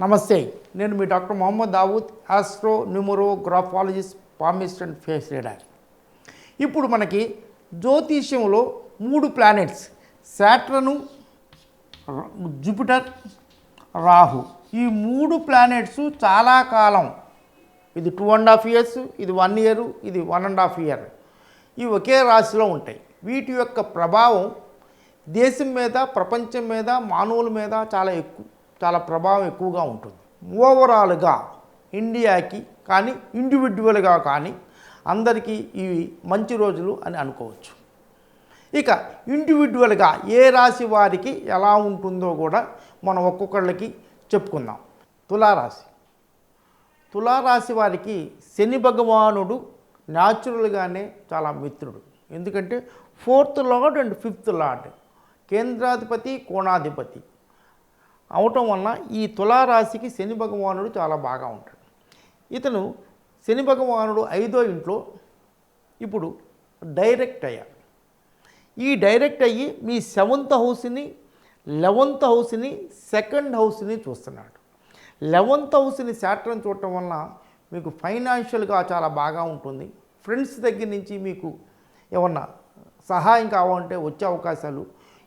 నమస్తే, నేను మీ doctor Mohammed Dawood, astro numero graphologist, palmist and face reader. ఇప్పుడు మనకి జ్యోతిష్యంలో 3 ప్లానెట్స్ శాటర్న్, జూపిటర్, రాహు, ఈ 3 ప్లానెట్స్ చాలా కాలం, ఇది 2.5 years, ఇది 1 year, ఇది 1.5 year, ఇవి ఒకే రాశిలో ఉంటాయి. వీటి యొక్క ప్రభావం దేశం మీద, ప్రపంచం మీద, మానవుల మీద చాలా ప్రభావం ఎక్కువగా ఉంటుంది. ఓవరాల్గా ఇండియాకి కానీ ఇండివిజువల్గా కానీ అందరికీ ఇవి మంచి రోజులు అని అనుకోవచ్చు. ఇక ఇండివిజువల్గా ఏ రాశి వారికి ఎలా ఉంటుందో కూడా మనం ఒక్కొక్కళ్ళకి చెప్పుకుందాం. తులారాశి వారికి శని భగవానుడు న్యాచురల్గానే చాలా మిత్రుడు. ఎందుకంటే 4th lord and 5th lord, కేంద్రాధిపతి, కోణాధిపతి అవటం వలన ఈ తులారాశికి శని భగవానుడు చాలా బాగా ఉంటాడు. ఇతను శని భగవానుడు 5వ ఇంట్లో ఇప్పుడు డైరెక్ట్ అయ్యాడు. ఈ డైరెక్ట్ అయ్యి మీ 7th హౌస్ని, 11th హౌస్ని, 2nd హౌస్ని చూస్తున్నాడు. 11th హౌస్ని శాటర్న్ చూడటం వలన మీకు ఫైనాన్షియల్గా చాలా బాగా ఉంటుంది. ఫ్రెండ్స్ దగ్గర నుంచి మీకు ఏమన్నా సహాయం కావాలంటే వచ్చే అవకాశాలు,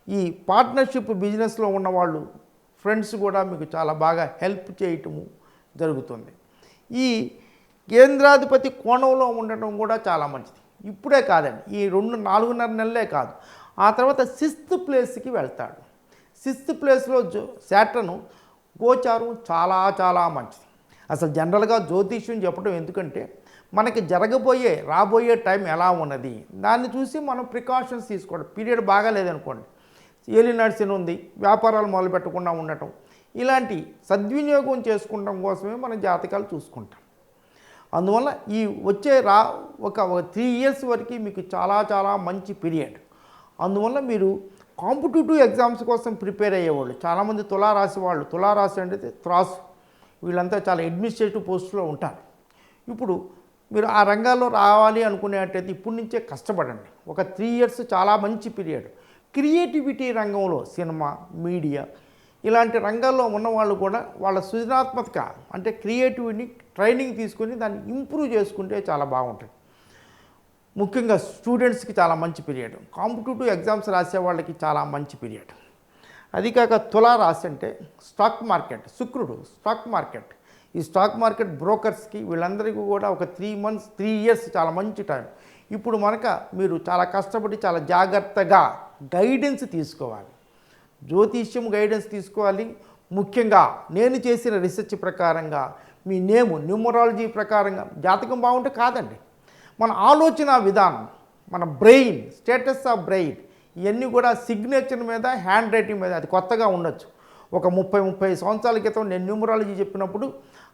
ఈ పార్ట్నర్షిప్ బిజినెస్లో ఉన్నవాళ్ళు ఫ్రెండ్స్ కూడా మీకు చాలా బాగా హెల్ప్ చేయటము జరుగుతుంది. ఈ కేంద్రాధిపతి కోణంలో ఉండటం కూడా చాలా మంచిది. ఇప్పుడే కాదండి, ఈ 4.5 నెలలే కాదు, ఆ తర్వాత 6th ప్లేస్కి వెళ్తాడు. 6th ప్లేస్లో శాటర్న్ గోచారం చాలా మంచిది. అసలు జనరల్గా జ్యోతిష్యం చెప్పడం ఎందుకంటే మనకి రాబోయే టైం ఎలా ఉన్నది దాన్ని చూసి మనం ప్రికాషన్స్ తీసుకోవడం. పీరియడ్ బాగాలేదనుకోండి, ఏలినాడు శని ఉంది, వ్యాపారాలు మొదలు పెట్టకుండా ఉండటం, ఇలాంటి సద్వినియోగం చేసుకుంటాం కోసమే మనం జాతకాలు చూసుకుంటాం. అందువల్ల ఈ వచ్చే ఒక 3 years వరకు మీకు చాలా మంచి పీరియడ్. అందువల్ల మీరు కాంపిటేటివ్ ఎగ్జామ్స్ కోసం ప్రిపేర్ అయ్యేవాళ్ళు చాలామంది తులారాశి అంటే త్రాసు, వీళ్ళంతా చాలా అడ్మినిస్ట్రేటివ్ పోస్టులో ఉంటారు. ఇప్పుడు మీరు ఆ రంగాల్లో రావాలి అనుకునేటైతే ఇప్పటి నుంచే కష్టపడండి. ఒక 3 years చాలా మంచి పీరియడ్. క్రియేటివిటీ రంగంలో సినిమా, మీడియా ఇలాంటి రంగాల్లో ఉన్నవాళ్ళు కూడా వాళ్ళ సృజనాత్మక అంటే క్రియేటివిటీని ట్రైనింగ్ తీసుకొని దాన్ని ఇంప్రూవ్ చేసుకుంటే చాలా బాగుంటుంది. ముఖ్యంగా స్టూడెంట్స్కి చాలా మంచి పీరియడ్, కాంపిటేటివ్ ఎగ్జామ్స్ రాసే వాళ్ళకి చాలా మంచి పీరియడ్. అది కాక తులారాశి అంటే స్టాక్ మార్కెట్, శుక్రుడు స్టాక్ మార్కెట్, ఈ స్టాక్ మార్కెట్ బ్రోకర్స్కి వీళ్ళందరికీ కూడా ఒక 3 years చాలా మంచి టైం. ఇప్పుడు మీరు చాలా కష్టపడి చాలా జాగ్రత్తగా గైడెన్స్ తీసుకోవాలి, జ్యోతిష్యం గైడెన్స్ తీసుకోవాలి. ముఖ్యంగా నేను చేసిన రీసెర్చ్ ప్రకారంగా మీ న్యూమరాలజీ ప్రకారంగా జాతకం బాగుంటే కాదండి, మన ఆలోచన విధానం, మన బ్రెయిన్, స్టేటస్ ఆఫ్ బ్రెయిన్, ఇవన్నీ కూడా సిగ్నేచర్ మీద, హ్యాండ్ రైటింగ్ మీద అది కొత్తగా ఉండొచ్చు. ఒక 30 సంవత్సరాల క్రితం నేను న్యూమరాలజీ చెప్పినప్పుడు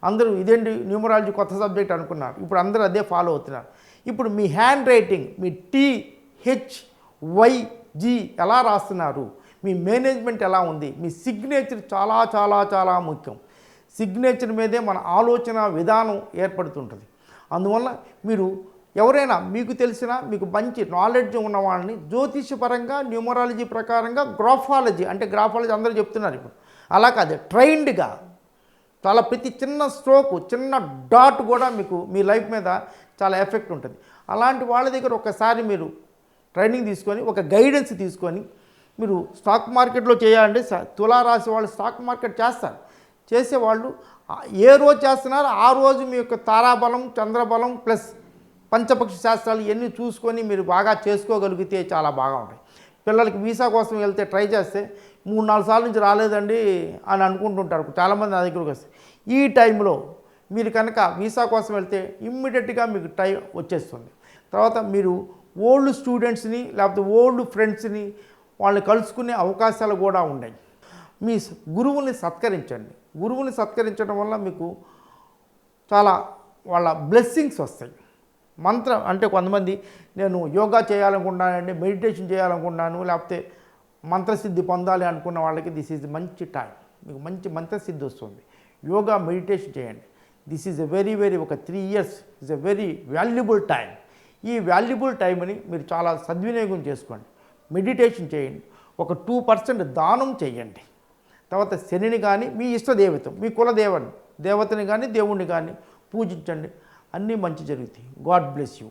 అందరూ ఇదేంటి న్యూమరాలజీ కొత్త సబ్జెక్ట్ అనుకున్నారు. ఇప్పుడు అందరూ అదే ఫాలో అవుతున్నారు. ఇప్పుడు మీ హ్యాండ్ రైటింగ్, మీ THYG ఎలా రాస్తున్నారు, మీ మేనేజ్మెంట్ ఎలా ఉంది, మీ సిగ్నేచర్ చాలా ముఖ్యం. సిగ్నేచర్ మీదే మన ఆలోచన విధానం ఏర్పడుతుంటుంది. అందువల్ల మీరు ఎవరైనా మీకు తెలిసిన మీకు మంచి నాలెడ్జ్ ఉన్న వాళ్ళని జ్యోతిషపరంగా, న్యూమరాలజీ ప్రకారంగా, గ్రాఫాలజీ అందరూ చెప్తున్నారు ఇప్పుడు, అలా కాదు, ట్రైన్డ్గా చాలా ప్రతి చిన్న స్ట్రోక్, చిన్న డాట్ కూడా మీకు మీ లైఫ్ మీద చాలా ఎఫెక్ట్ ఉంటుంది. అలాంటి వాళ్ళ దగ్గర ఒకసారి మీరు ట్రైనింగ్ తీసుకొని, ఒక గైడెన్స్ తీసుకొని మీరు స్టాక్ మార్కెట్లో చేయాలంటే తులారాశి వాళ్ళు స్టాక్ మార్కెట్ చేసేవాళ్ళు ఏ రోజు చేస్తున్నారో ఆ రోజు మీ యొక్క తారాబలం, చంద్రబలం ప్లస్ పంచపక్ష శాస్త్రాలు ఇవన్నీ చూసుకొని మీరు బాగా చేసుకోగలిగితే చాలా బాగా ఉంటాయి. పిల్లలకి వీసా కోసం వెళ్తే ట్రై చేస్తే 3-4 సార్లు నుంచి రాలేదండి అని అనుకుంటుంటారు చాలామంది నా దగ్గరకు వస్తే. ఈ టైంలో మీరు కనుక వీసా కోసం వెళ్తే ఇమ్మీడియట్గా మీకు టైం వచ్చేస్తుంది. తర్వాత మీరు ఓల్డ్ స్టూడెంట్స్ని లేకపోతే ఓల్డ్ ఫ్రెండ్స్ని వాళ్ళని కలుసుకునే అవకాశాలు కూడా ఉన్నాయి. మీ గురువుని సత్కరించండి. గురువుని సత్కరించడం వల్ల మీకు చాలా వాళ్ళ బ్లెస్సింగ్స్ వస్తాయి. మంత్రం అంటే కొంతమంది నేను యోగా చేయాలనుకుంటున్నానండి, మెడిటేషన్ చేయాలనుకుంటున్నాను, లేకపోతే మంత్రసిద్ధి పొందాలి అనుకున్న వాళ్ళకి దిస్ ఈజ్ మంచి టైం, మీకు మంచి మంత్రసిద్ధి వస్తుంది. యోగా, మెడిటేషన్ చేయండి. దిస్ ఈజ్ వెరీ ఒక 3 years is a very valuable time. ఈ వాల్యుబుల్ టైంని మీరు చాలా సద్వినియోగం చేసుకోండి. మెడిటేషన్ చేయండి, ఒక 2% దానం చేయండి. తర్వాత శనిని కానీ మీ ఇష్ట దేవత మీ కుల దేవతని కానీ దేవుణ్ణి కానీ పూజించండి, అన్నీ మంచి జరుగుతాయి. God bless you.